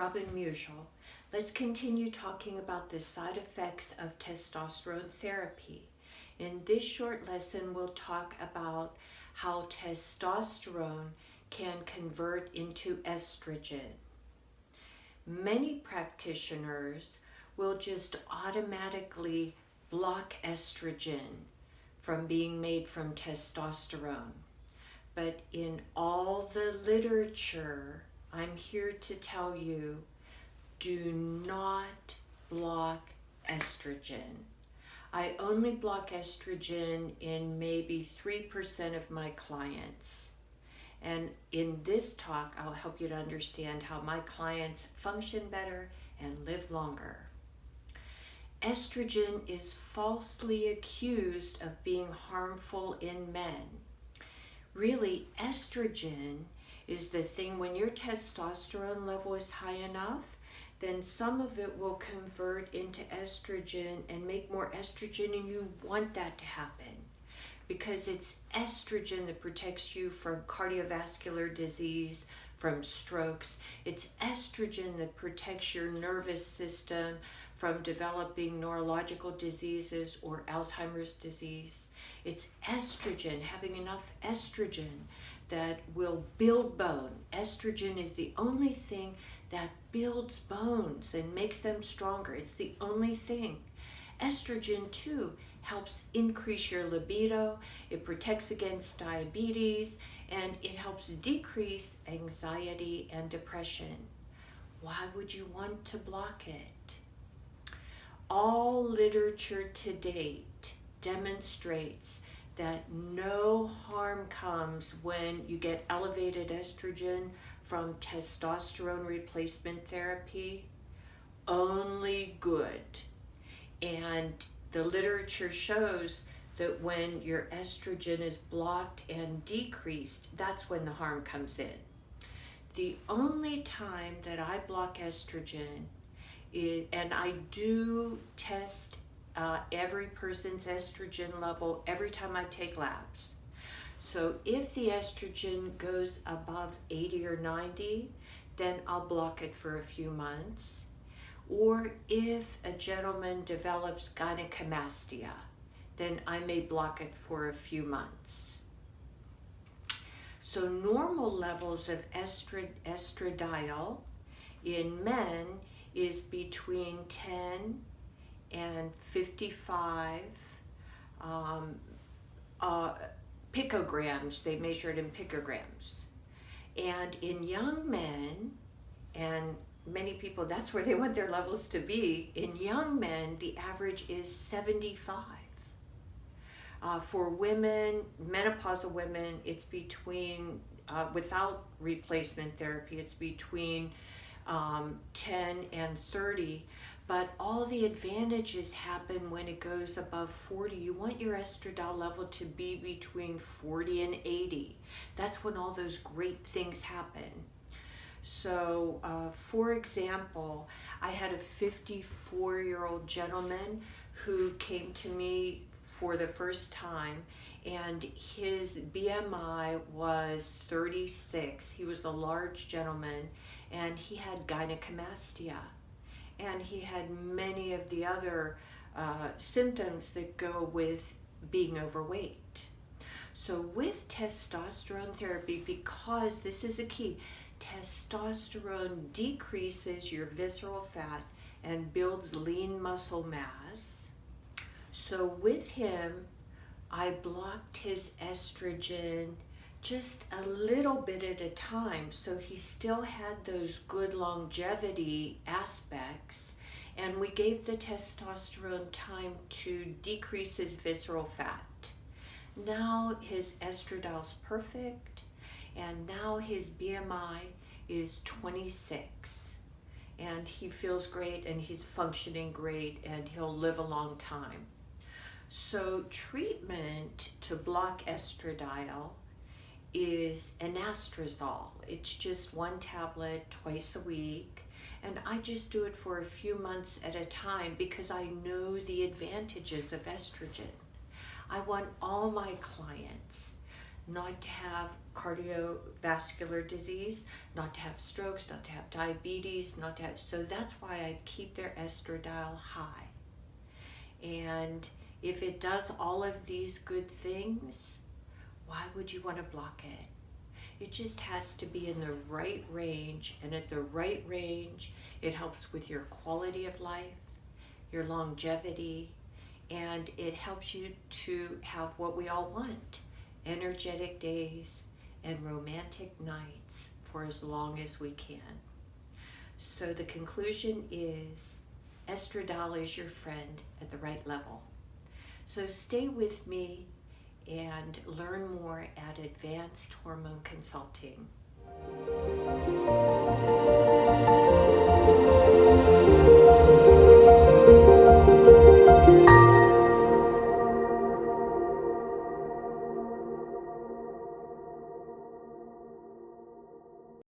Robin Musial. Let's continue talking about the side effects of testosterone therapy. In this short lesson, we'll talk about how testosterone can convert into estrogen. Many practitioners will just automatically block estrogen from being made from testosterone. But in all the literature, I'm here to tell you, do not block estrogen. I only block estrogen in maybe 3% of my clients. And in this talk, I'll help you to understand how my clients function better and live longer. Estrogen is falsely accused of being harmful in men. Really, estrogen is the thing, when your testosterone level is high enough, then some of it will convert into estrogen and make more estrogen, and you want that to happen because it's estrogen that protects you from cardiovascular disease, from strokes. It's estrogen that protects your nervous system from developing neurological diseases or Alzheimer's disease. It's estrogen, having enough estrogen that will build bone. Estrogen is the only thing that builds bones and makes them stronger. It's the only thing. Estrogen too helps increase your libido, it protects against diabetes, and it helps decrease anxiety and depression. Why would you want to block it? All literature to date demonstrates that no harm comes when you get elevated estrogen from testosterone replacement therapy, only good. And the literature shows that when your estrogen is blocked and decreased, that's when the harm comes in. The only time that I block estrogen is, and I do test every person's estrogen level every time I take labs. So if the estrogen goes above 80 or 90, then I'll block it for a few months. Or if a gentleman develops gynecomastia, then I may block it for a few months. So normal levels of estradiol in men is between 10 and 55 picograms. They measure it in picograms. And in young men, and many people, that's where they want their levels to be. In young men, the average is 75. For women, menopausal women, it's between, without replacement therapy, it's between 10 and 30. But all the advantages happen when it goes above 40. You want your estradiol level to be between 40 and 80. That's when all those great things happen. So, for example, I had a 54-year-old gentleman who came to me for the first time, and his BMI was 36. He was a large gentleman, and he had gynecomastia. And he had many of the other symptoms that go with being overweight. So with testosterone therapy, because this is the key, testosterone decreases your visceral fat and builds lean muscle mass. So with him, I blocked his estrogen just a little bit at a time, so he still had those good longevity aspects, and we gave the testosterone time to decrease his visceral fat. Now his estradiol's perfect, and now his BMI is 26, and he feels great, and he's functioning great, and he'll live a long time. So treatment to block estradiol is anastrozole. It's just one tablet twice a week, and I just do it for a few months at a time because I know the advantages of estrogen. I want all my clients not to have cardiovascular disease, not to have strokes, not to have diabetes, not to have, so that's why I keep their estradiol high. And if it does all of these good things, why would you want to block it? It just has to be in the right range, and at the right range, it helps with your quality of life, your longevity, and it helps you to have what we all want, energetic days and romantic nights for as long as we can. So the conclusion is estradiol is your friend at the right level. So stay with me and learn more at Advanced Hormone Consulting.